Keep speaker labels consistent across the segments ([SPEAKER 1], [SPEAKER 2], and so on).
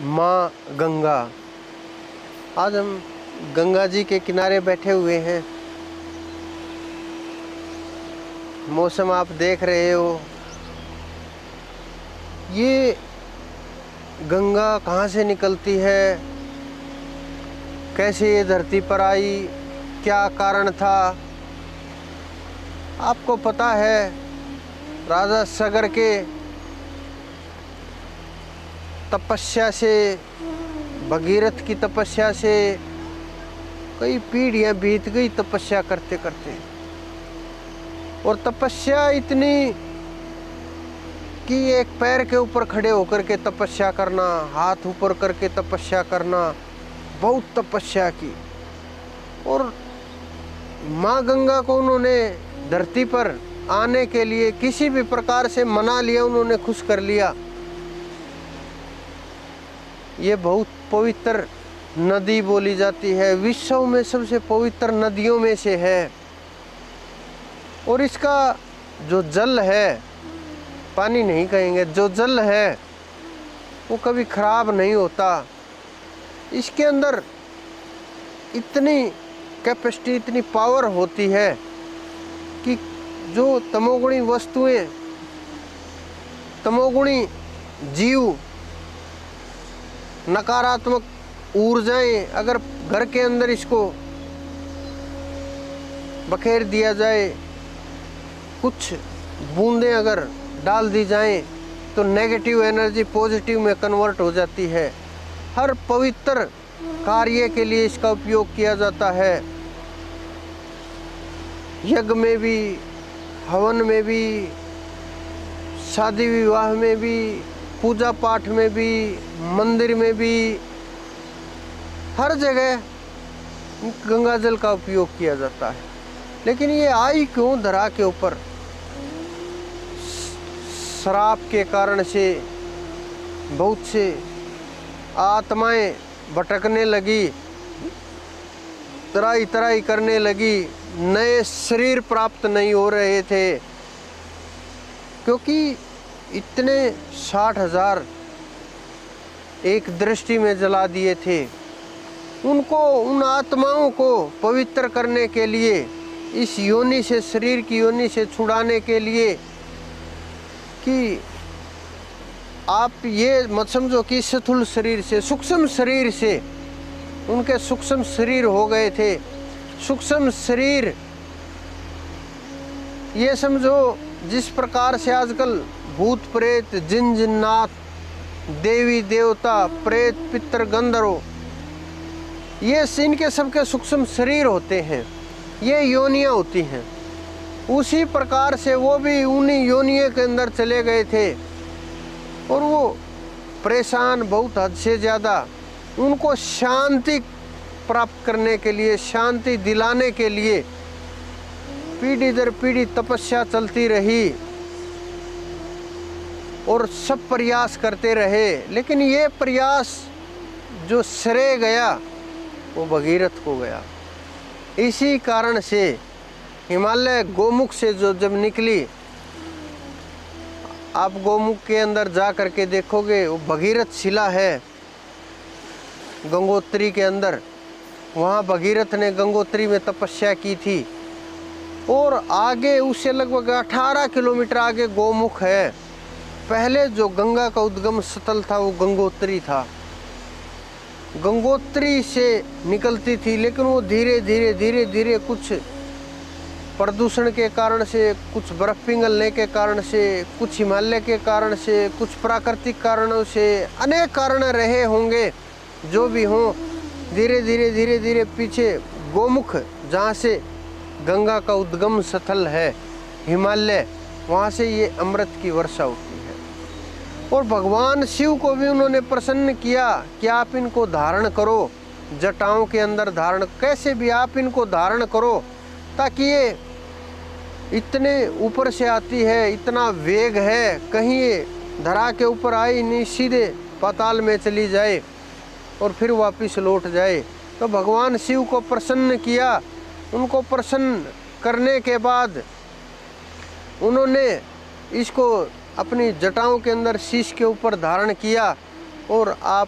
[SPEAKER 1] माँ गंगा। आज हम गंगा जी के किनारे बैठे हुए हैं। मौसम आप देख रहे हो। ये गंगा कहाँ से निकलती है, कैसे ये धरती पर आई, क्या कारण था, आपको पता है। राजा सगर के तपस्या से, भगीरथ की तपस्या से कई पीढ़ियां बीत गई तपस्या करते करते। और तपस्या इतनी कि एक पैर के ऊपर खड़े होकर के तपस्या करना, हाथ ऊपर करके तपस्या करना, बहुत तपस्या की। और माँ गंगा को उन्होंने धरती पर आने के लिए किसी भी प्रकार से मना लिया, उन्होंने खुश कर लिया। ये बहुत पवित्र नदी बोली जाती है, विश्व में सबसे पवित्र नदियों में से है। और इसका जो जल है, पानी नहीं कहेंगे, जो जल है वो कभी खराब नहीं होता। इसके अंदर इतनी कैपेसिटी, इतनी पावर होती है कि जो तमोगुणी वस्तुएं, तमोगुणी जीव, नकारात्मक ऊर्जाएं अगर घर के अंदर इसको बखेर दिया जाए, कुछ बूंदें अगर डाल दी जाएं, तो नेगेटिव एनर्जी पॉजिटिव में कन्वर्ट हो जाती है। हर पवित्र कार्य के लिए इसका उपयोग किया जाता है। यज्ञ में भी, हवन में भी, शादी विवाह में भी, पूजा पाठ में भी, मंदिर में भी, हर जगह गंगा जल का उपयोग किया जाता है। लेकिन ये आई क्यों धरा के ऊपर? शराब के कारण से बहुत से आत्माएं भटकने लगी, तराई तराई करने लगी, नए शरीर प्राप्त नहीं हो रहे थे, क्योंकि इतने 60,000 एक दृष्टि में जला दिए थे। उनको, उन आत्माओं को पवित्र करने के लिए, इस योनि से, शरीर की योनि से छुड़ाने के लिए कि आप ये मत समझो कि स्थूल शरीर से, सूक्ष्म शरीर से, उनके सूक्ष्म शरीर हो गए थे। सूक्ष्म शरीर ये समझो जिस प्रकार से आजकल भूत प्रेत, जिन जिन्नात, देवी देवता, प्रेत पितर गंधर्व, ये इनके सबके सूक्ष्म शरीर होते हैं, ये योनियां होती हैं। उसी प्रकार से वो भी उन्हीं योनियों के अंदर चले गए थे। और वो परेशान बहुत हद से ज़्यादा, उनको शांति प्राप्त करने के लिए, शांति दिलाने के लिए पीढ़ी दर पीढ़ी तपस्या चलती रही और सब प्रयास करते रहे। लेकिन ये प्रयास जो श्रेय गया वो भगीरथ को गया। इसी कारण से हिमालय गोमुख से जो जब निकली, आप गोमुख के अंदर जा करके देखोगे, वो भगीरथ शिला है गंगोत्री के अंदर। वहाँ भगीरथ ने गंगोत्री में तपस्या की थी। और आगे उससे लगभग 18 किलोमीटर आगे गोमुख है। पहले जो गंगा का उद्गम स्थल था वो गंगोत्री था। गंगोत्री से निकलती थी, लेकिन वो धीरे धीरे धीरे धीरे कुछ प्रदूषण के कारण से, कुछ बर्फ पिघलने के कारण से, कुछ हिमालय के कारण से, कुछ प्राकृतिक कारणों से, अनेक कारण रहे होंगे, जो भी हों, धीरे धीरे धीरे धीरे पीछे गोमुख, जहाँ से गंगा का उद्गम स्थल है हिमालय, वहाँ से ये अमृत की वर्षा होती है। और भगवान शिव को भी उन्होंने प्रसन्न किया कि आप इनको धारण करो, जटाओं के अंदर धारण, कैसे भी आप इनको धारण करो, ताकि ये इतने ऊपर से आती है, इतना वेग है, कहीं ये धरा के ऊपर आई नहीं, सीधे पाताल में चली जाए और फिर वापस लौट जाए। तो भगवान शिव को प्रसन्न किया। उनको प्रसन्न करने के बाद उन्होंने इसको अपनी जटाओं के अंदर शीश के ऊपर धारण किया और आप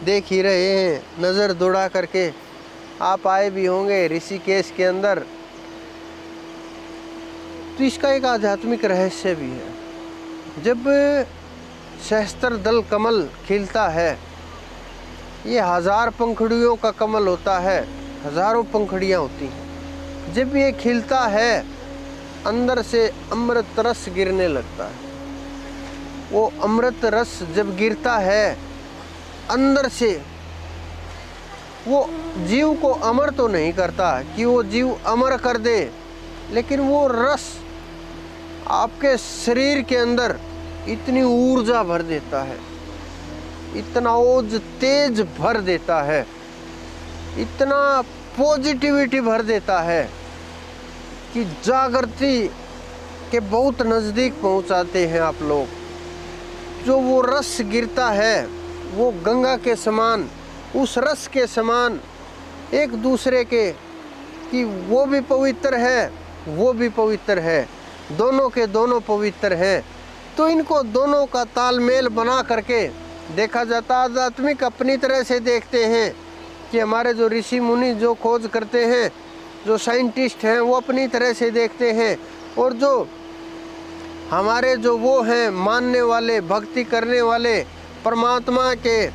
[SPEAKER 1] देख ही रहे हैं, नज़र दौड़ा करके। आप आए भी होंगे ऋषिकेश के अंदर, तो इसका एक आध्यात्मिक रहस्य भी है। जब सहस्त्रदल कमल खिलता है, ये 1000 पंखुड़ियों का कमल होता है, हजारों पंखुड़ियाँ होती हैं। जब ये खिलता है, अंदर से अमृत रस गिरने लगता है। वो अमृत रस जब गिरता है अंदर से, वो जीव को अमर तो नहीं करता कि वो जीव अमर कर दे, लेकिन वो रस आपके शरीर के अंदर इतनी ऊर्जा भर देता है, इतना ओज तेज भर देता है, इतना पॉजिटिविटी भर देता है कि जागृति के बहुत नज़दीक पहुंचाते हैं आप लोग। जो वो रस गिरता है, वो गंगा के समान, उस रस के समान एक दूसरे के, कि वो भी पवित्र है, वो भी पवित्र है, दोनों के दोनों पवित्र हैं। तो इनको दोनों का तालमेल बना करके देखा जाता। आध्यात्मिक अपनी तरह से देखते हैं कि हमारे जो ऋषि मुनि जो खोज करते हैं, जो साइंटिस्ट हैं, वो अपनी तरह से देखते हैं, और जो हमारे जो वो हैं मानने वाले, भक्ति करने वाले, परमात्मा के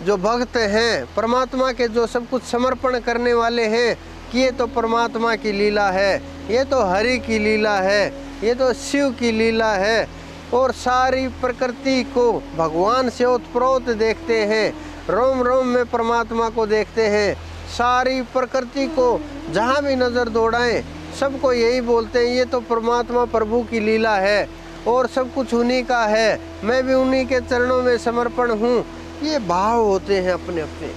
[SPEAKER 1] जो भक्त हैं, परमात्मा के जो सब कुछ समर्पण करने वाले हैं कि ये तो परमात्मा की लीला है, ये तो हरि की लीला है, ये तो शिव की लीला है, और सारी प्रकृति को भगवान से ओतप्रोत देखते हैं, रोम रोम में परमात्मा को देखते हैं। सारी प्रकृति को जहाँ भी नज़र दौड़ाएं, सबको यही बोलते हैं, ये तो परमात्मा प्रभु की लीला है और सब कुछ उन्हीं का है, मैं भी उन्हीं के चरणों में समर्पण हूँ। ये भाव होते हैं अपने अपने।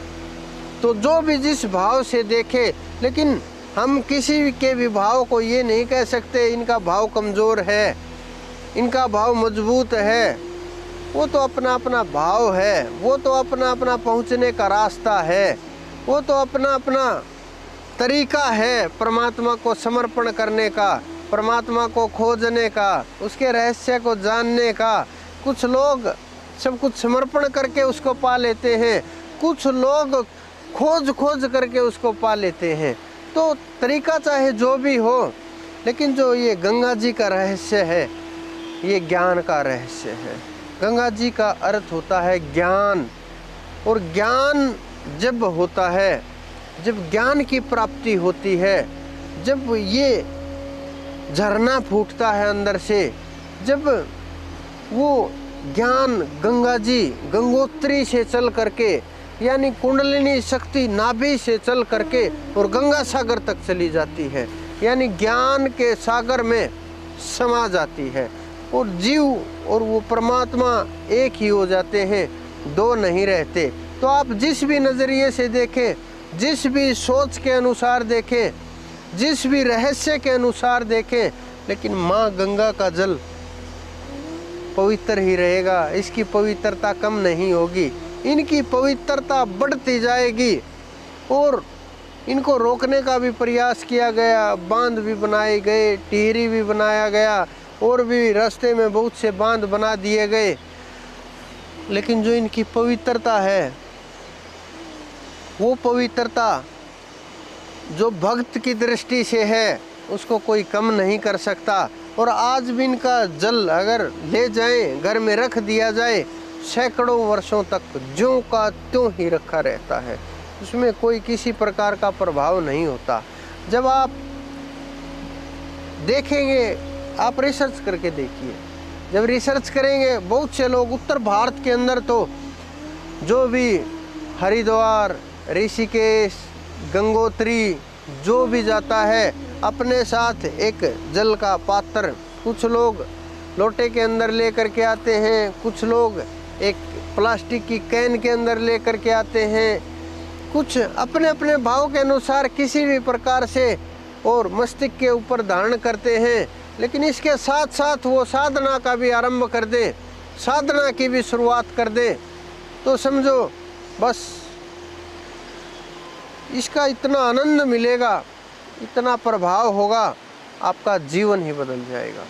[SPEAKER 1] तो जो भी जिस भाव से देखे, लेकिन हम किसी के भी भाव को ये नहीं कह सकते इनका भाव कमज़ोर है, इनका भाव मजबूत है। वो तो अपना अपना भाव है, वो तो अपना अपना पहुँचने का रास्ता है, वो तो अपना अपना तरीका है परमात्मा को समर्पण करने का, परमात्मा को खोजने का, उसके रहस्य को जानने का। कुछ लोग सब कुछ समर्पण करके उसको पा लेते हैं, कुछ लोग खोज खोज करके उसको पा लेते हैं। तो तरीका चाहे जो भी हो, लेकिन जो ये गंगा जी का रहस्य है, ये ज्ञान का रहस्य है। गंगा जी का अर्थ होता है ज्ञान, और ज्ञान जब होता है, जब ज्ञान की प्राप्ति होती है, जब ये झरना फूटता है अंदर से, जब वो ज्ञान गंगा जी गंगोत्री से चल करके, यानी कुंडलिनी शक्ति नाभि से चल करके और गंगा सागर तक चली जाती है, यानी ज्ञान के सागर में समा जाती है, और जीव और वो परमात्मा एक ही हो जाते हैं, दो नहीं रहते। तो आप जिस भी नज़रिए से देखें, जिस भी सोच के अनुसार देखें, जिस भी रहस्य के अनुसार देखें, लेकिन माँ गंगा का जल पवित्र ही रहेगा, इसकी पवित्रता कम नहीं होगी, इनकी पवित्रता बढ़ती जाएगी। और इनको रोकने का भी प्रयास किया गया, बांध भी बनाए गए, टिहरी भी बनाया गया, और भी रास्ते में बहुत से बांध बना दिए गए, लेकिन जो इनकी पवित्रता है, वो पवित्रता जो भक्त की दृष्टि से है, उसको कोई कम नहीं कर सकता। और आज भी इनका जल अगर ले जाएं, घर में रख दिया जाए, सैकड़ों वर्षों तक ज्यों का त्यों ही रखा रहता है, उसमें कोई किसी प्रकार का प्रभाव नहीं होता। जब आप देखेंगे, आप रिसर्च करके देखिए, जब रिसर्च करेंगे, बहुत से लोग उत्तर भारत के अंदर तो जो भी हरिद्वार, ऋषिकेश, गंगोत्री जो भी जाता है, अपने साथ एक जल का पात्र, कुछ लोग लोटे के अंदर लेकर के आते हैं, कुछ लोग एक प्लास्टिक की कैन के अंदर लेकर के आते हैं, कुछ अपने अपने भाव के अनुसार किसी भी प्रकार से और मस्तिष्क के ऊपर धारण करते हैं। लेकिन इसके साथ साथ वो साधना का भी आरंभ कर दे, साधना की भी शुरुआत कर दे, तो समझो बस इसका इतना आनंद मिलेगा, इतना प्रभाव होगा, आपका जीवन ही बदल जाएगा।